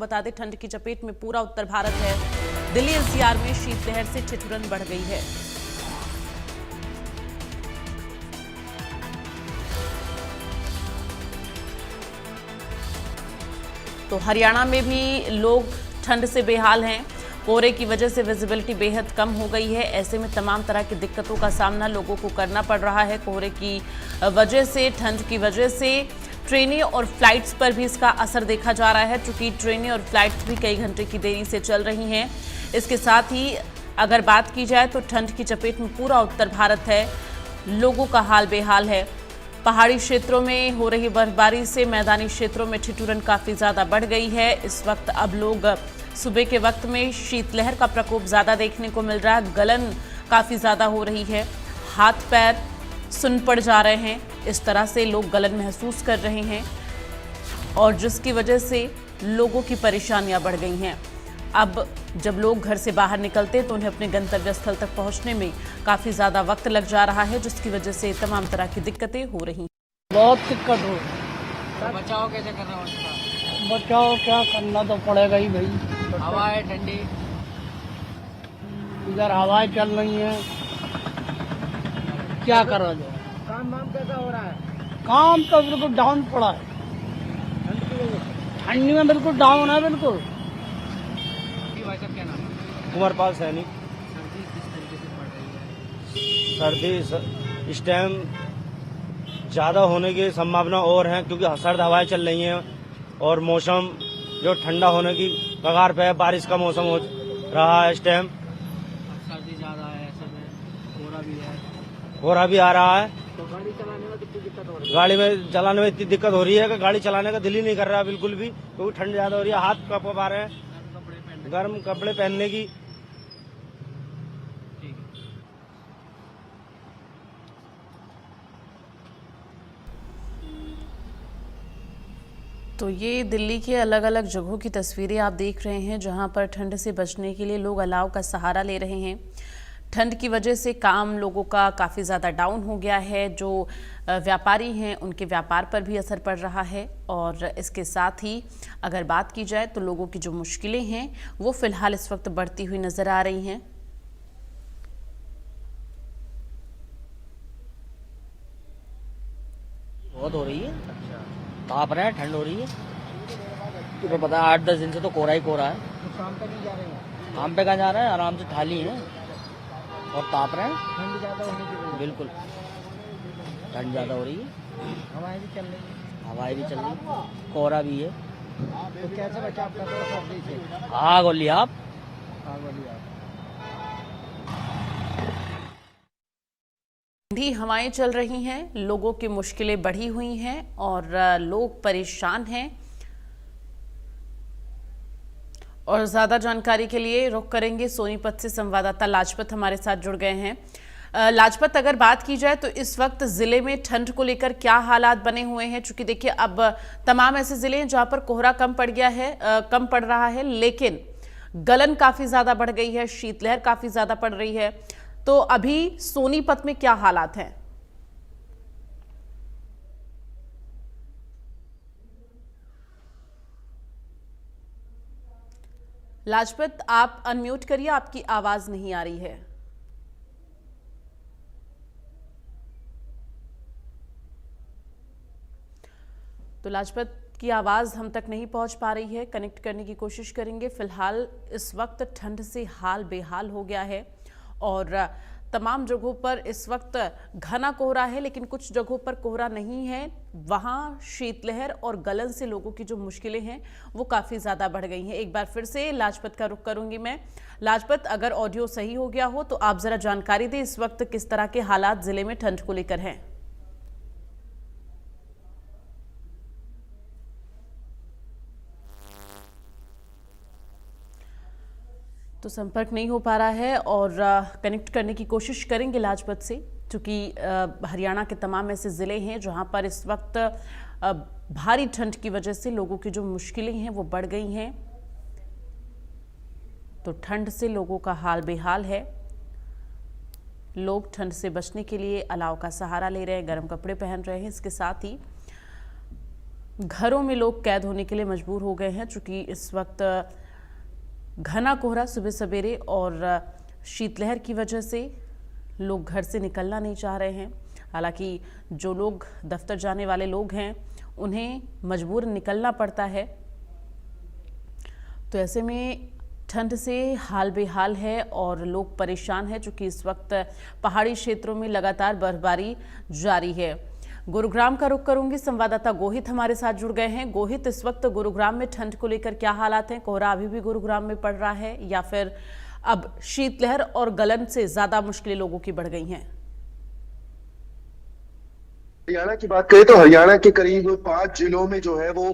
बता दें, ठंड की चपेट में पूरा उत्तर भारत है। दिल्ली एनसीआर में शीतलहर से ठिठुरन बढ़ गई है। तो हरियाणा में भी लोग ठंड से बेहाल हैं। कोहरे की वजह से विजिबिलिटी बेहद कम हो गई है। ऐसे में तमाम तरह की दिक्कतों का सामना लोगों को करना पड़ रहा है। कोहरे की वजह से, ठंड की वजह से ट्रेनें और फ्लाइट्स पर भी इसका असर देखा जा रहा है, क्योंकि ट्रेनें और फ्लाइट्स भी कई घंटे की देरी से चल रही हैं। इसके साथ ही अगर बात की जाए तो ठंड की चपेट में पूरा उत्तर भारत है। लोगों का हाल बेहाल है। पहाड़ी क्षेत्रों में हो रही बर्फबारी से मैदानी क्षेत्रों में ठिठुरन काफ़ी ज़्यादा बढ़ गई है। इस वक्त अब लोग सुबह के वक्त में शीतलहर का प्रकोप ज़्यादा देखने को मिल रहा है। गलन काफ़ी ज़्यादा हो रही है, हाथ पैर सुन पड़ जा रहे हैं। इस तरह से लोग गलन महसूस कर रहे हैं और जिसकी वजह से लोगों की परेशानियां बढ़ गई हैं। अब जब लोग घर से बाहर निकलते हैं तो उन्हें अपने गंतव्य स्थल तक पहुंचने में काफ़ी ज़्यादा वक्त लग जा रहा है, जिसकी वजह से तमाम तरह की दिक्कतें हो रही हैं। बहुत दिक्कत हो। तो बचाव कैसे करना है उसका? बचाओ क्या करना तो पड़ेगा ही भाई। हवा है ठंडी, इधर हवाएं चल रही हैं, क्या करा जाए। काम वाम कैसा हो रहा है? काम तो बिल्कुल डाउन पड़ा है, ठंड की वजह से। ठंडी में बिल्कुल डाउन है बिल्कुल। भाई साहब क्या नाम है? कुमारपाल सैनिक। सर्दी किस तरीके से पड़ रही है? सर्दी इस टाइम ज़्यादा होने की संभावना और है, क्योंकि सर्द हवाएं चल रही हैं और मौसम जो ठंडा होने की कगार पे है। बारिश का मौसम हो रहा है इस टाइम। सर्दी ज़्यादा है, ऐसे में कोहरा भी है, कोहरा भी आ रहा है। तो गाड़ी चलाने में कितनी दिक्कत हो रही है? गाड़ी में चलाने में इतनी दिक्कत हो रही है कि गाड़ी चलाने का दिल ही नहीं कर रहा है बिल्कुल भी, क्योंकि ठंड ज़्यादा हो रही है। हाथ कप आ रहे हैं गर्म कपड़े पहनने की। ठीक है। तो ये दिल्ली के अलग अलग जगहों की तस्वीरें आप देख रहे हैं, जहां पर ठंड से बचने के लिए लोग अलाव का सहारा ले रहे हैं। ठंड की वजह से काम लोगों का काफ़ी ज़्यादा डाउन हो गया है। जो व्यापारी हैं उनके व्यापार पर भी असर पड़ रहा है और इसके साथ ही अगर बात की जाए तो लोगों की जो मुश्किलें हैं वो फ़िलहाल इस वक्त बढ़ती हुई नज़र आ रही हैं। बहुत हो रही है, ताप रहा है, ठंड हो रही है। तुम्हें पता है 8-10 दिन से तो कोहरा ही कोहरा है। तो काम पे नहीं जा रहे हैं? काम पे कहाँ जा रहा है, आराम से थाली है और ताप रहे हैं। ठंड ज़्यादा होने की वजह बिल्कुल ठंड ज़्यादा हो रही है, से हवाएं भी चल रही है, हवाएं भी चल रही है, कोहरा भी है। तो कैसे बचाव कर रहे हो सर्दी से? आग और लिया आप आग वाली आग। ठंडी हवाएं चल रही हैं, लोगों की मुश्किलें बढ़ी हुई हैं और लोग परेशान हैं। और ज़्यादा जानकारी के लिए रुख करेंगे सोनीपत से संवाददाता लाजपत हमारे साथ जुड़ गए हैं। लाजपत, अगर बात की जाए तो इस वक्त ज़िले में ठंड को लेकर क्या हालात बने हुए हैं? चूंकि देखिए अब तमाम ऐसे ज़िले हैं जहां पर कोहरा कम पड़ गया है, कम पड़ रहा है, लेकिन गलन काफ़ी ज़्यादा बढ़ गई है, शीतलहर काफ़ी ज़्यादा पड़ रही है। तो अभी सोनीपत में क्या हालात हैं? लाजपत, आप अनम्यूट करिए, आपकी आवाज नहीं आ रही है। तो लाजपत की आवाज हम तक नहीं पहुंच पा रही है, कनेक्ट करने की कोशिश करेंगे। फिलहाल इस वक्त ठंड से हाल बेहाल हो गया है और तमाम जगहों पर इस वक्त घना कोहरा है, लेकिन कुछ जगहों पर कोहरा नहीं है। वहां शीतलहर और गलन से लोगों की जो मुश्किलें हैं वो काफ़ी ज़्यादा बढ़ गई हैं। एक बार फिर से लाजपत का रुख करूंगी मैं। लाजपत, अगर ऑडियो सही हो गया हो तो आप ज़रा जानकारी दें, इस वक्त किस तरह के हालात ज़िले में ठंड को लेकर हैं? तो संपर्क नहीं हो पा रहा है और कनेक्ट करने की कोशिश करेंगे लाजपत से, क्योंकि हरियाणा के तमाम ऐसे ज़िले हैं जहां पर इस वक्त भारी ठंड की वजह से लोगों की जो मुश्किलें हैं वो बढ़ गई हैं। तो ठंड से लोगों का हाल बेहाल है। लोग ठंड से बचने के लिए अलाव का सहारा ले रहे हैं, गर्म कपड़े पहन रहे हैं। इसके साथ ही घरों में लोग कैद होने के लिए मजबूर हो गए हैं, चूंकि इस वक्त घना कोहरा सुबह सवेरे और शीतलहर की वजह से लोग घर से निकलना नहीं चाह रहे हैं। हालांकि जो लोग दफ्तर जाने वाले लोग हैं उन्हें मजबूर निकलना पड़ता है। तो ऐसे में ठंड से हाल बेहाल है और लोग परेशान हैं, चूंकि इस वक्त पहाड़ी क्षेत्रों में लगातार बर्फबारी जारी है। गुरुग्राम का रुख करूंगी, संवाददाता गोहित हमारे साथ जुड़ गए हैं। गोहित, इस वक्त गुरुग्राम में ठंड को लेकर क्या हालात हैं? कोहरा अभी भी गुरुग्राम में पड़ रहा है या फिर अब शीतलहर और गलन से ज्यादा मुश्किलें लोगों की बढ़ गई हैं? हरियाणा की बात करें तो हरियाणा के करीब 5 जिलों में जो है वो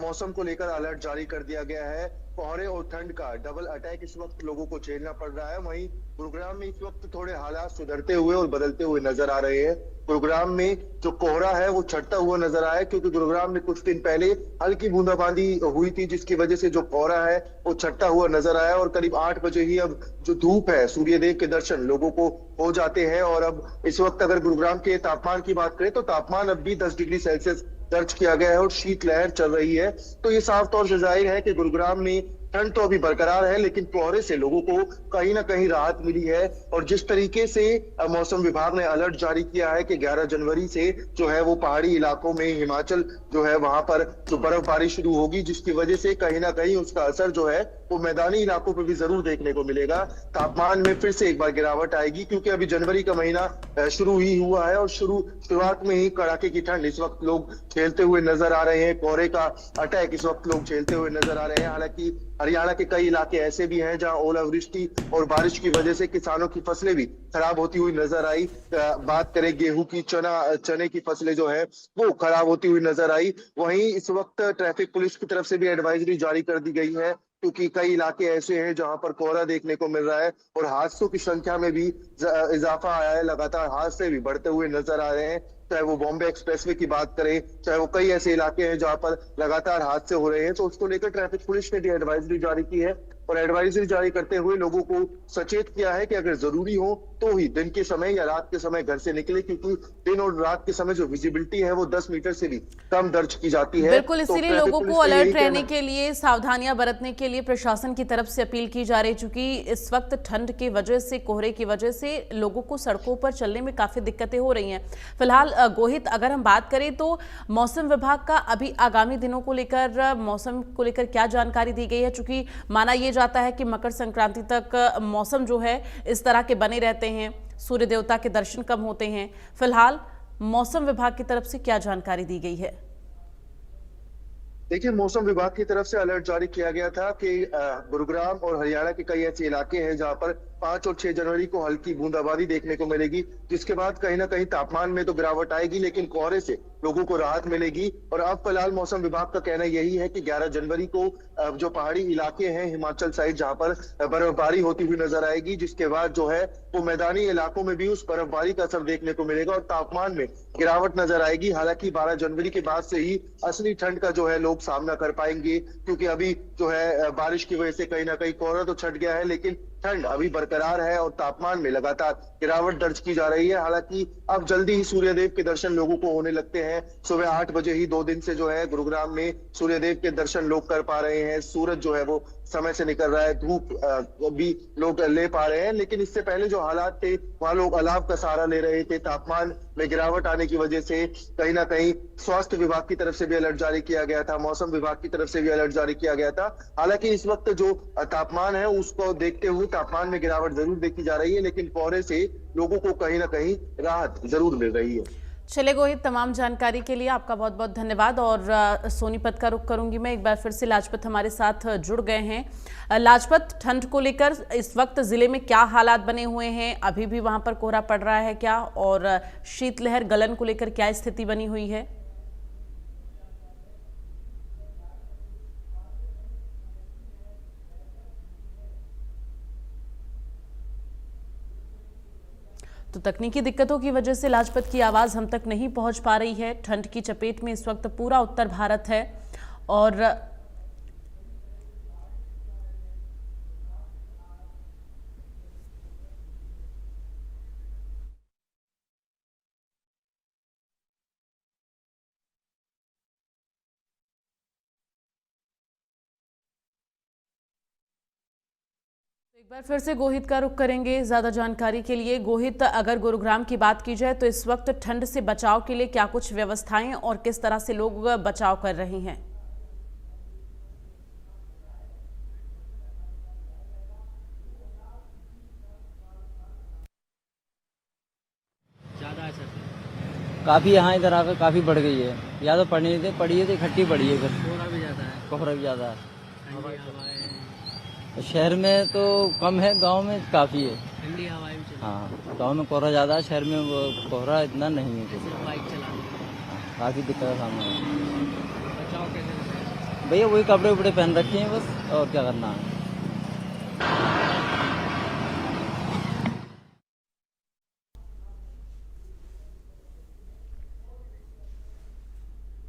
मौसम को लेकर अलर्ट जारी कर दिया गया है। कोहरे और ठंड का डबल अटैक इस वक्त लोगों को झेलना पड़ रहा है। वहीं गुरुग्राम में इस वक्त थोड़े हालात सुधरते हुए और बदलते हुए नजर आ रहे हैं। गुरुग्राम में जो कोहरा है वो छटता हुआ नजर आया, क्योंकि गुरुग्राम में कुछ दिन पहले हल्की बूंदाबांदी हुई थी, जिसकी वजह से जो कोहरा है वो छटता हुआ नजर आया। और करीब 8 बजे ही अब जो धूप है, सूर्यदेव के दर्शन लोगों को हो जाते हैं। और अब इस वक्त अगर गुरुग्राम के तापमान की बात करें तो तापमान अब भी 10 डिग्री सेल्सियस दर्ज किया गया है और शीतलहर चल रही है। तो ये साफ तौर से जाहिर है कि गुरुग्राम में ठंड तो अभी बरकरार है, लेकिन कोहरे से लोगों को कहीं ना कहीं राहत मिली है। और जिस तरीके से मौसम विभाग ने अलर्ट जारी किया है कि 11 जनवरी से जो है वो पहाड़ी इलाकों में, हिमाचल जो है वहां पर जो बर्फबारी शुरू होगी, जिसकी वजह से कहीं ना कहीं उसका असर जो है वो मैदानी इलाकों पर भी जरूर देखने को मिलेगा। तापमान में फिर से एक बार गिरावट आएगी, क्योंकि अभी जनवरी का महीना शुरू ही हुआ है और शुरुआत में ही कड़ाके की ठंड इस वक्त लोग झेलते हुए नजर आ रहे हैं। कोहरे का अटैक इस वक्त लोग झेलते हुए नजर आ रहे हैं। हालांकि हरियाणा के कई इलाके ऐसे भी हैं जहां ओलावृष्टि और बारिश की वजह से किसानों की फसलें भी खराब होती हुई नजर आई। बात करें गेहूं की, चने की फसलें जो है वो खराब होती हुई नजर आई। वहीं इस वक्त ट्रैफिक पुलिस की तरफ से भी एडवाइजरी जारी कर दी गई है, क्योंकि कई इलाके ऐसे हैं जहां पर कोहरा देखने को मिल रहा है और हादसों की संख्या में भी इजाफा आया है। लगातार हादसे भी बढ़ते हुए नजर आ रहे हैं, चाहे वो बॉम्बे एक्सप्रेसवे की बात करें, चाहे वो कई ऐसे इलाके हैं जहां पर लगातार हादसे हो रहे हैं। तो उसको लेकर ट्रैफिक पुलिस ने भी एडवाइजरी जारी की है और एडवाइजरी जारी करते हुए लोगों को सचेत किया है कि अगर जरूरी हो तो ही दिन के समय या रात के समय घर से निकले, क्योंकि दिन और रात के समय जो विजिबिलिटी है वो 10 मीटर से भी कम दर्ज की जाती है। बिल्कुल, तो इसीलिए लोगों को अलर्ट रहने के लिए, सावधानियां बरतने के लिए प्रशासन की तरफ से अपील की जा रही है, क्योंकि इस वक्त ठंड की वजह से, कोहरे की वजह से लोगों को सड़कों पर चलने में काफी दिक्कतें हो रही हैं। फिलहाल गोहित, अगर हम बात करें तो मौसम विभाग का अभी आगामी दिनों को लेकर, मौसम को लेकर क्या जानकारी दी गई है? चूंकि माना यह जाता है कि मकर संक्रांति तक मौसम जो है इस तरह के बने रहते हैं, सूर्य देवता के दर्शन कम होते हैं। फिलहाल मौसम विभाग की तरफ से क्या जानकारी दी गई है? देखिए, मौसम विभाग की तरफ से अलर्ट जारी किया गया था कि गुरुग्राम और हरियाणा के कई ऐसे इलाके हैं जहां पर 5 और 6 जनवरी को हल्की बूंदाबांदी देखने को मिलेगी, जिसके बाद कहीं ना कहीं तापमान में तो गिरावट आएगी, लेकिन कोहरे से लोगों को राहत मिलेगी। और अब फिलहाल मौसम विभाग का कहना यही है कि 11 जनवरी को जो पहाड़ी इलाके हैं हिमाचल साइड, जहां पर बर्फबारी होती हुई नजर आएगी, जिसके बाद जो है वो मैदानी इलाकों में भी उस बर्फबारी का असर देखने को मिलेगा और तापमान में गिरावट नजर आएगी। हालांकि 12 जनवरी के बाद से ही असली ठंड का जो है लोग सामना कर पाएंगे, क्योंकि अभी जो है बारिश की वजह से कहीं ना कहीं कोहरा तो छट गया है, लेकिन ठंड अभी बरकरार है और तापमान में लगातार गिरावट दर्ज की जा रही है। हालांकि अब जल्दी ही सूर्यदेव के दर्शन लोगों को होने लगते हैं। सुबह 8 बजे ही 2 दिन से जो है गुरुग्राम में सूर्यदेव के दर्शन लोग कर पा रहे हैं। सूरज जो है वो समय से निकल रहा है, धूप भी लोग ले पा रहे हैं। लेकिन इससे पहले जो हालात थे वहां लोग अलाव का सहारा ले रहे थे। तापमान में गिरावट आने की वजह से कहीं ना कहीं स्वास्थ्य विभाग की तरफ से भी अलर्ट जारी किया गया था, मौसम विभाग की तरफ से भी अलर्ट जारी किया गया था। हालांकि इस वक्त जो तापमान है उसको देखते हुए तापमान में गिरावट जरूर देखी जा रही है, लेकिन कोहरे से लोगों को कहीं ना कहीं राहत जरूर मिल रही है। चले गोहित, तमाम जानकारी के लिए आपका बहुत बहुत धन्यवाद। और सोनीपत का रुख करूंगी मैं, एक बार फिर से लाजपत हमारे साथ जुड़ गए हैं। लाजपत, ठंड को लेकर इस वक्त जिले में क्या हालात बने हुए हैं? अभी भी वहां पर कोहरा पड़ रहा है क्या? और शीतलहर, गलन को लेकर क्या स्थिति बनी हुई है? तो तकनीकी दिक्कतों की वजह से लाजपत की आवाज़ हम तक नहीं पहुंच पा रही है। ठंड की चपेट में इस वक्त पूरा उत्तर भारत है और एक बार फिर से गोहित का रुख करेंगे ज्यादा जानकारी के लिए। गोहित, अगर गुरुग्राम की बात की जाए तो इस वक्त ठंड से बचाव के लिए क्या कुछ व्यवस्थाएं और किस तरह से लोग बचाव कर रहे हैं? ज़्यादा है सर। काफ़ी यहाँ इधर आकर काफ़ी बढ़ गई है। या तो पड़ी नहीं थी, पड़ी है तो इकट्ठी पड़ी है फिर। कोहरा भी ज़्यादा है। कोहरा भी ज़्यादा है। ठंडी हवाएं, शहर में तो कम है, गांव में काफ़ी है। ठंडी हवाएं भी चल हाँ, गांव में कोहरा ज़्यादा है, शहर में वो कोहरा इतना नहीं है। सिर्फ बाइक चलाने में। काफ़ी दिक्कत है सामने। बचाव कैसे करते हैं? भैया वही कपड़े उपड़े पहन रखे हैं बस, और क्या करना है।